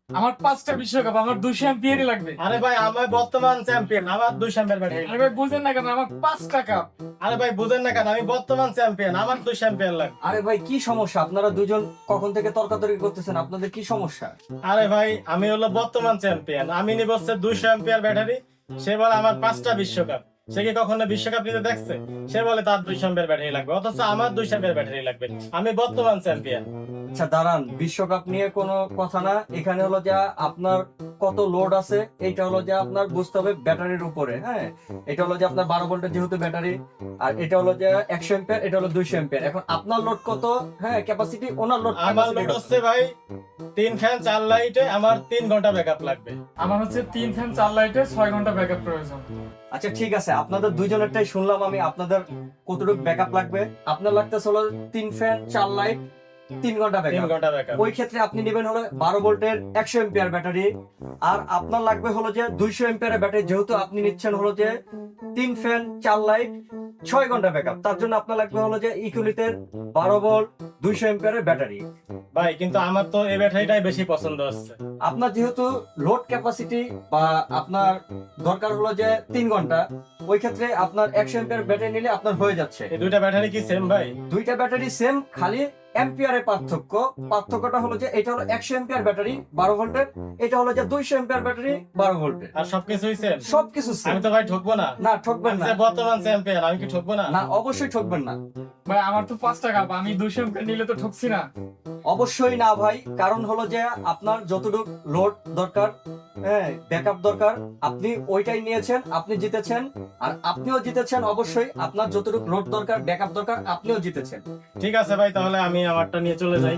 আমার 5টা বিশ্বকাপ, আমার 200 অ্যাম্পিয়ারই লাগবে। আরে ভাই আমি বর্তমান চ্যাম্পিয়ন, আমার 200 অ্যাম্পিয়ার ব্যাটারি। আরে ভাই বুঝেন না কেন, আমার 5টা কাপ। আরে ভাই বুঝেন না কেন, আমি বর্তমান চ্যাম্পিয়ন, আমার 200 অ্যাম্পিয়ার লাগবে। আরে ভাই কি সমস্যা? আপনারা দুজন কখন থেকে তর্কাতর্কি করতেছেন? আপনাদের কি সমস্যা? আরে ভাই আমি হলো বর্তমান চ্যাম্পিয়ন, আমি নিব হচ্ছে 200 অ্যাম্পিয়ার ব্যাটারি। সে বলে আমার 5টা বিশ্বকাপ। সে কি কখনো বিশ্বকাপ নিতে দেখছে? সে বলে তার 200 অ্যাম্পিয়ার ব্যাটারি লাগবে, অথচ আমার 200 অ্যাম্পিয়ার ব্যাটারি লাগবে। আমি বর্তমান চ্যাম্পিয়ন। আচ্ছা দাঁড়ান, বিশ্বকাপ নিয়ে কোনো কথা না। এখানে হলো যে আপনার কত লোড আছে এটা হলো যে আপনার বুঝতে হবে ব্যাটারির উপরে। হ্যাঁ, এটা হলো যে আপনার 12 ভোল্টের যেহেতু ব্যাটারি, আর এটা হলো যে 100 অ্যাম্পিয়ার, এটা হলো 200 অ্যাম্পিয়ার। এখন আপনার লোড কত? হ্যাঁ, ক্যাপাসিটি, ওনার লোড আমার লোড হচ্ছে ভাই 3 ফ্যান 4 লাইটে আমার 3 ঘন্টা ব্যাকআপ লাগবে। আমার হচ্ছে 3 ফ্যান 4 লাইটে 6 ঘন্টা ব্যাকআপ প্রয়োজন। আচ্ছা ঠিক আছে, আপনাদের দুইজনেরটাই শুনলাম আমি। আপনাদের কতটুকু ব্যাকআপ লাগবে? আপনার লাগতেছে হলো 3 ফ্যান 4 লাইট 3 ঘন্টা 3 ব্যাকআপ। ঘন্টা ব্যাকআপ। ওই ক্ষেত্রে আপনি নেবেন হলো 12 ভোল্টের 100 এম্পিয়ার ব্যাটারি। আর আপনার লাগবে হলো যে 200 এম্পিয়ারের ব্যাটারি, যেহেতু আপনি নিচ্ছেন হলো যে 3 ফ্যান 4 লাইট 6 ঘন্টা ব্যাকআপ। তার জন্য আপনার লাগবে হলো যে ইকুইলিটের 12 ভোল্ট 200 এম্পিয়ারের ব্যাটারি। ভাই কিন্তু আমার তো এই ব্যাটারিটাই বেশি পছন্দ হচ্ছে। আপনার যেহেতু লোড ক্যাপাসিটি বা আপনার দরকার হলো যে 3 ঘন্টা, ওই ক্ষেত্রে আপনার 100 এম্পিয়ার ব্যাটারি নিলে আপনার হয়ে যাচ্ছে। এই দুইটা ব্যাটারি কি সেম ভাই? দুইটা ব্যাটারি সেম, খালি এম্পিয়ারের পার্থক্য। পার্থক্যটা হলো যে এটা হলো 100 এম্পিয়ার ব্যাটারি 12 ভোল্টের, এটা হলো যে 200 এম্পিয়ার ব্যাটারি 12 ভোল্টের। আর সবকিছুই সেম? সবকিছু আমি সেম। তো ভাই ঠকবো না? না, ঠকবেন আমি না। যে বর্তমান চ্যাম্পিয়ন, আমি কি ঠকবো না? না, অবশ্যই ঠকবেন না। ভাই আমার তো 5টা কাপ, আমি 200 অ্যাম্পিয়ার নিলে তো ঠকছি না। অবশ্যই না ভাই, কারণ হলো যে আপনার যতটুকু লোড দরকার, হ্যাঁ ব্যাকআপ দরকার, আপনি ওইটাই নিয়েছেন, আপনি জিতেছেন। আর আপনিও জিতেছেন, অবশ্যই আপনার যতটুকু লোড দরকার, ব্যাকআপ দরকার, আপনিও জিতেছেন। ঠিক আছে ভাই, তাহলে আমি আমারটা নিয়ে চলে যাই।